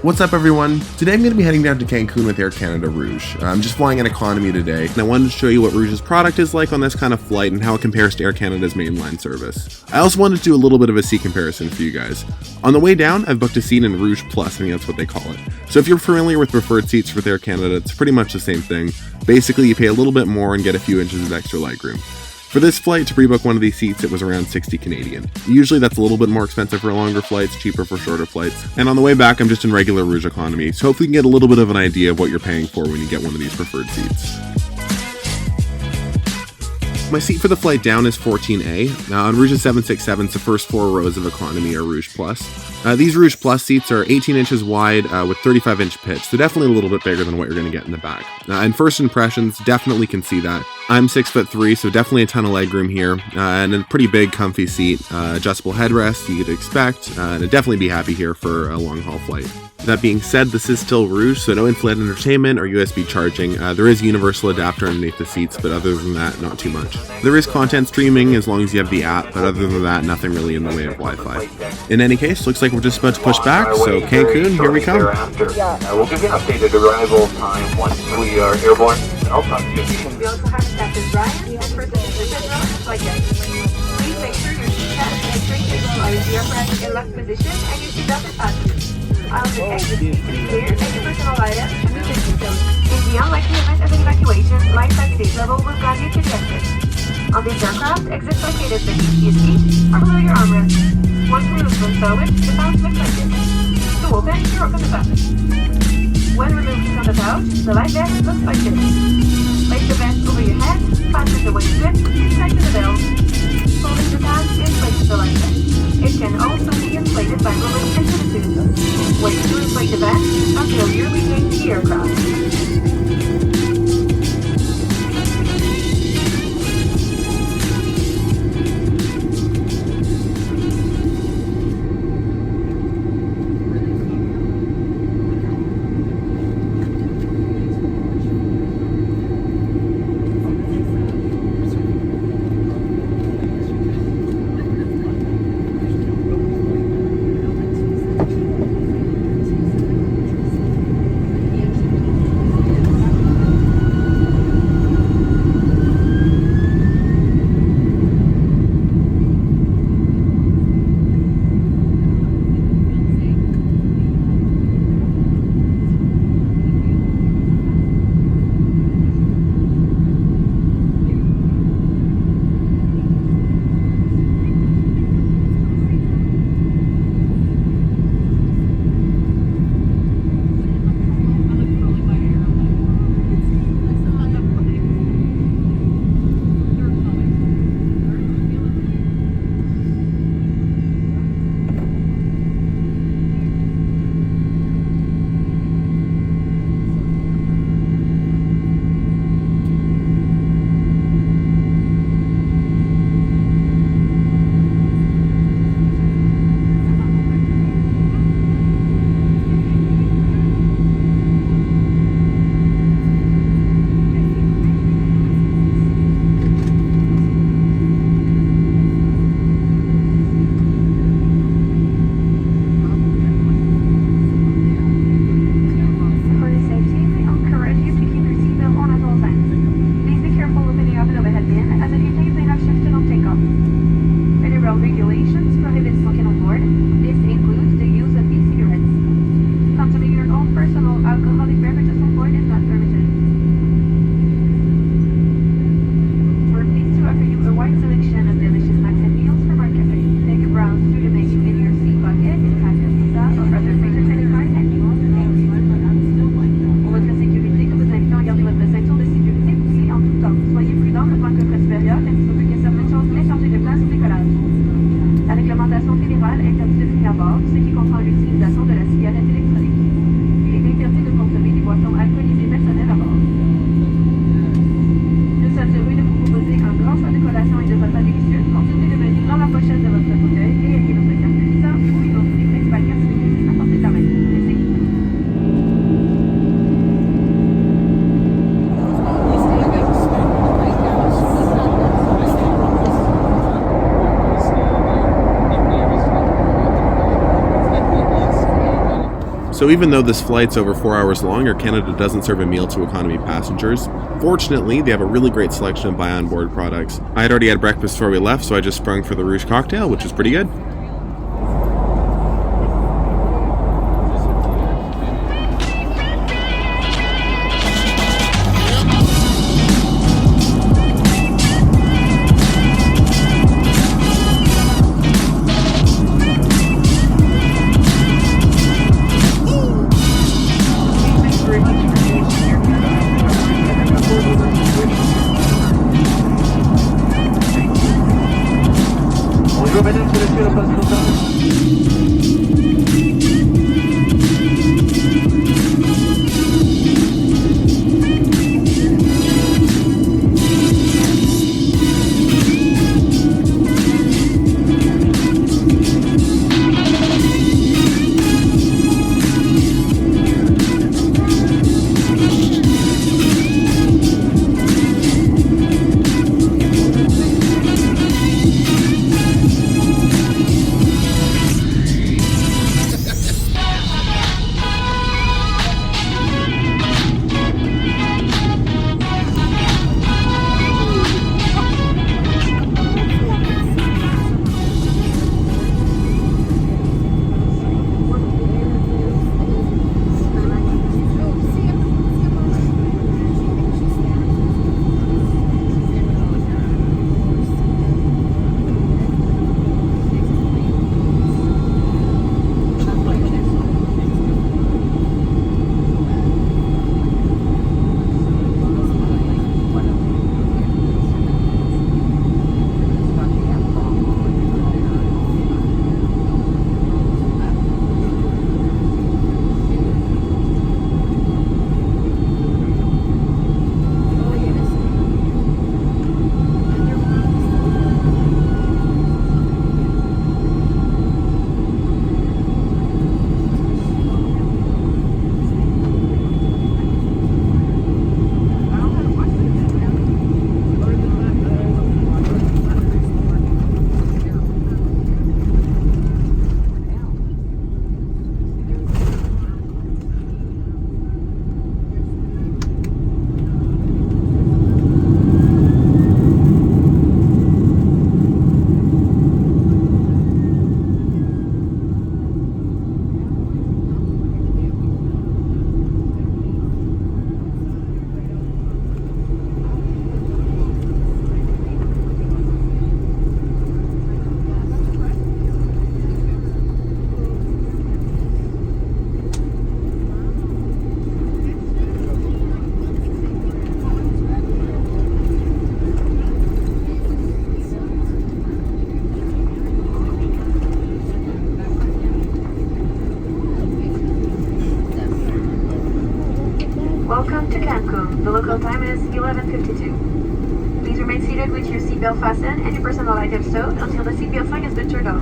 What's up everyone? Today I'm going to be heading down to Cancun with Air Canada Rouge. I'm just flying in economy today, and I wanted to show you what Rouge's product is like on this kind of flight and how it compares to Air Canada's mainline service. I also wanted to do a little bit of a seat comparison for you guys. On the way down, I've booked a seat in Rouge Plus, I think that's what they call it. So if you're familiar with preferred seats with Air Canada, it's pretty much the same thing. Basically, you pay a little bit more and get a few inches of extra legroom. For this flight, to pre-book one of these seats, it was around 60 Canadian. Usually that's a little bit more expensive for longer flights, cheaper for shorter flights. And on the way back, I'm just in regular Rouge economy, so hopefully you can get a little bit of an idea of what you're paying for when you get one of these preferred seats. My seat for the flight down is 14A. On Rouge's 767s, the first 4 rows of economy are Rouge Plus. These Rouge Plus seats are 18 inches wide with 35-inch pitch, so definitely a little bit bigger than what you're going to get in the back. And first impressions, definitely can see that. I'm 6'3", so definitely a ton of legroom here, and a pretty big, comfy seat. Adjustable headrest, you'd expect, and I'd definitely be happy here for a long-haul flight. That being said, this is still Rouge, so no in-flight entertainment or USB charging. There is a universal adapter underneath the seats, but other than that, not too much. There is content streaming as long as you have the app, but other than that, nothing really in the way of Wi-Fi. In any case, looks like we're just about to push back, so Cancun, here we come. We'll give you an updated arrival time once we are airborne. I'll talk to you. We also have Captain Brian and First Assistant General Mike. Please make sure your seatbelt and entry cables are in the upright and left position and your seatbelt is fastened. I'll just exit seat to be clear and your personal items to be taken. In the unlikely event of an evacuation, life at stage level will guide you to the exit. On this aircraft, exits located beneath your seat or below your armrest. Once removed from stowage, the pouch looks like this. To open, you open the pouch. When removed from the pouch, the life vest looks like this. Place the vest over your head, fasten the waist strip, and tighten the belt. Folding the pants inflates the life vest. It can also be inflated by moving into the tube. Wait to inflate the vest until you regain the aircraft. So even though this flight's over 4 hours long, Air Canada doesn't serve a meal to economy passengers. Fortunately, they have a really great selection of buy-on-board products. I had already had breakfast before we left, so I just sprung for the Rouge cocktail, which was pretty good. Welcome to Cancun. The local time is 11:52. Please remain seated with your seatbelt fastened and your personal items stowed until the seatbelt sign has been turned off.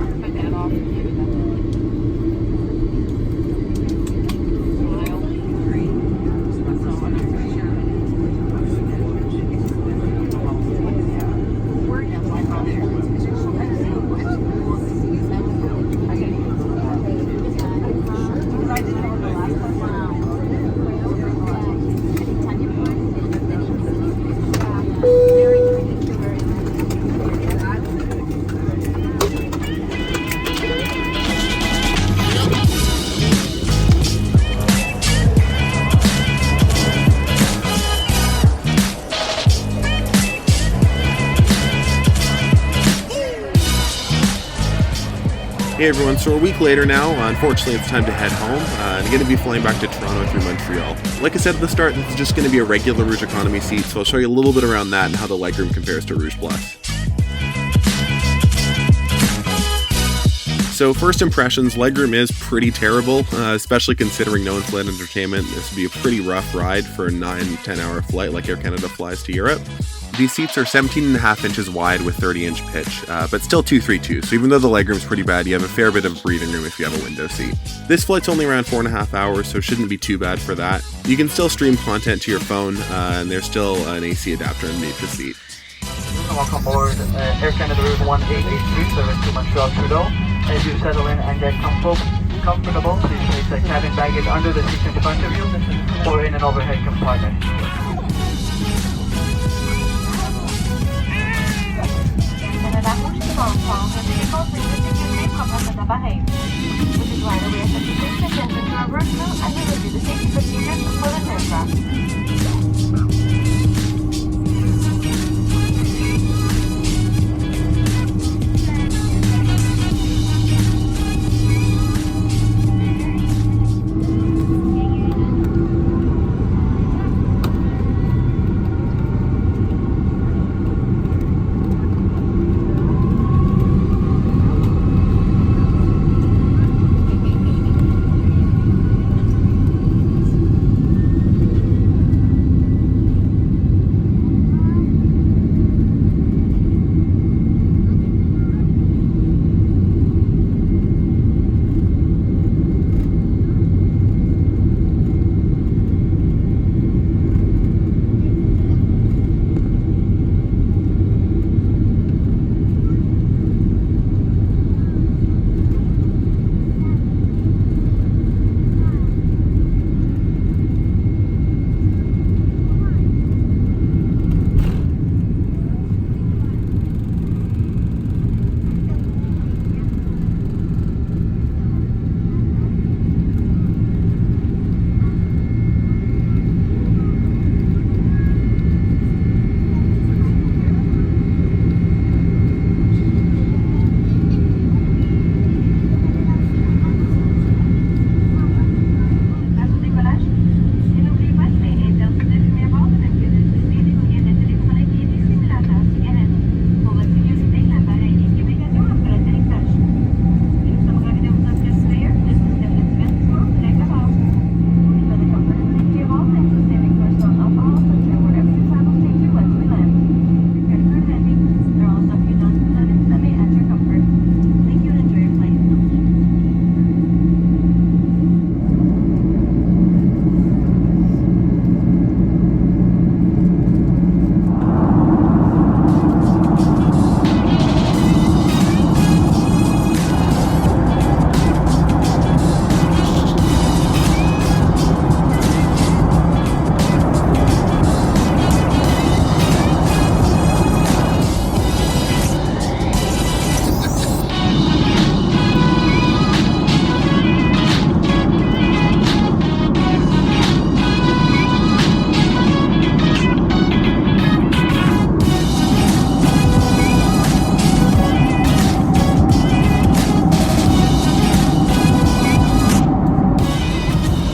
Hey everyone, so a week later now, unfortunately it's time to head home. I'm going to be flying back to Toronto through Montreal. Like I said at the start, this is just going to be a regular Rouge economy seat, so I'll show you a little bit around that and how the legroom compares to Rouge Plus. So first impressions, legroom is pretty terrible, especially considering no in-flight entertainment. This would be a pretty rough ride for a 9-10 hour flight like Air Canada flies to Europe. These seats are 17.5 inches wide with 30-inch pitch, but still 232, so even though the legroom's pretty bad, you have a fair bit of breathing room if you have a window seat. This flight's only around 4.5 hours, so it shouldn't be too bad for that. You can still stream content to your phone, and there's still an AC adapter underneath the seat. Welcome aboard Air Canada Rouge 1883, service to Montreal Trudeau. As you settle in and get comfortable, comfortable, please place the cabin baggage under the seat in front of you or in an overhead compartment. Canada Rouge to Montreal has difficult with the security problem of the Bahrain. This is why we are set to take attention to our workflow and we will do the safety procedures for the aircraft.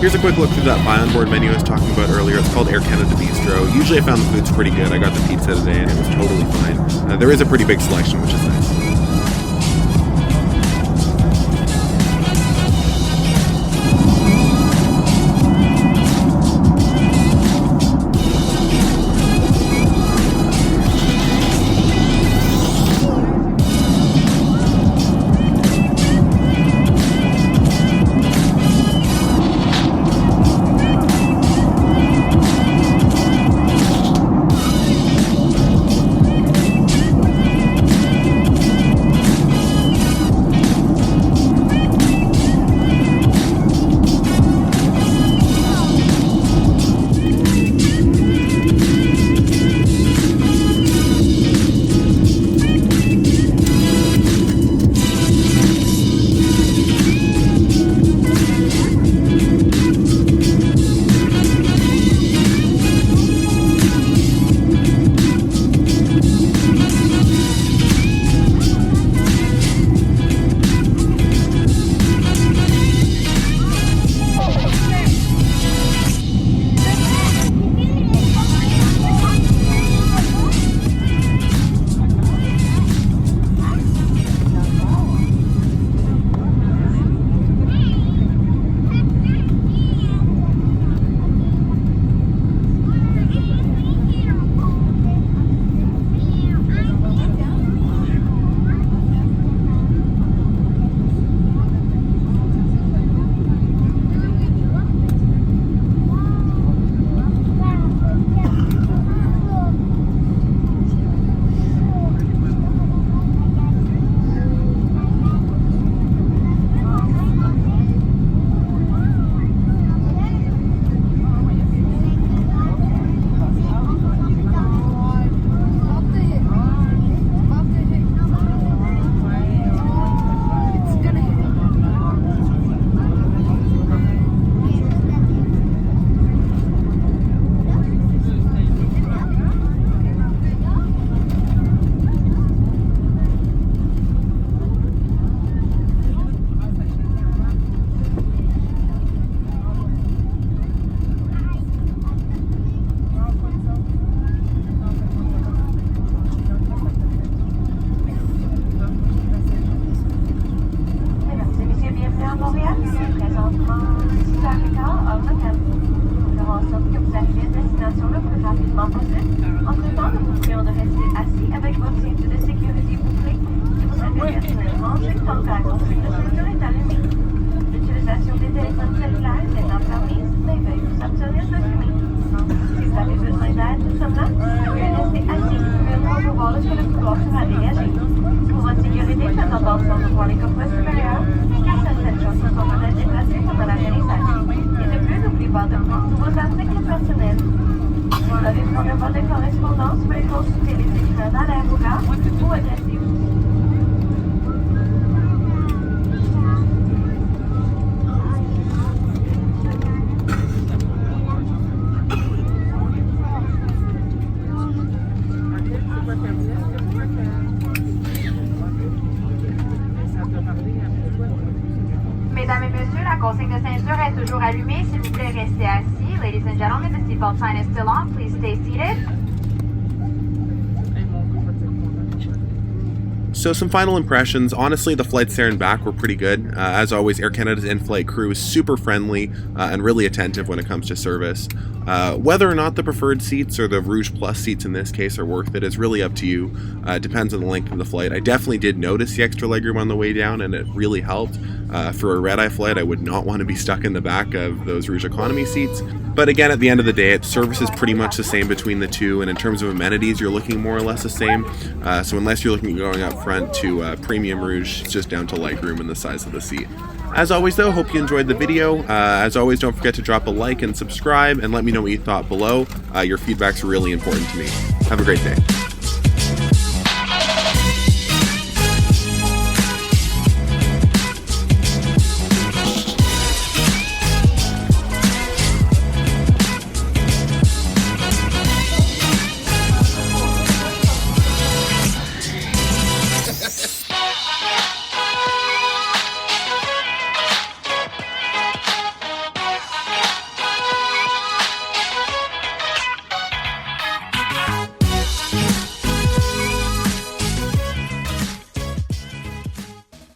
Here's a quick look through that buy on board menu I was talking about earlier. It's called Air Canada Bistro. Usually I found the food's pretty good. I got the pizza today and it was totally fine. There is a pretty big selection, which is nice. avec votre ceinture de sécurité bouclée. Si vous êtes personnel rangé, tant que la consigne de ceinture est allumée. L'utilisation des téléphones cellulaires est permise, mais veuillez vous abstenir de fumer. Si vous avez besoin d'aide, nous sommes là. Veuillez rester assis. Nous allons voir lorsque le couloir sera dégagé. Pour votre sécurité, faites attention de voir les coffres supérieurs, car certaines choses se sont mal déplacées pendant l'atterrissage. Et de plus, n'oubliez pas de prendre tous vos articles personnels. Si vous avez besoin de votre correspondance, veuillez consulter les écrits dans l'AIRRA ou adressez-vous. Mesdames et messieurs, la consigne de ceinture est toujours allumée. S'il vous plaît, restez assis. Ladies and gentlemen, the seatbelt sign is still on. Please stay seated. So some final impressions. Honestly, the flights there and back were pretty good. As always, Air Canada's in-flight crew is super friendly and really attentive when it comes to service. Whether or not the preferred seats or the Rouge Plus seats in this case are worth it is really up to you. It depends on the length of the flight. I definitely did notice the extra legroom on the way down, and it really helped. For a red-eye flight, I would not want to be stuck in the back of those Rouge Economy seats. But again, at the end of the day, service is pretty much the same between the two, and in terms of amenities, you're looking more or less the same. So unless you're looking at going up front to Premium Rouge, it's just down to legroom and the size of the seat. As always though, hope you enjoyed the video. As always, don't forget to drop a like and subscribe, and let me know what you thought below. Your feedback's really important to me. Have a great day.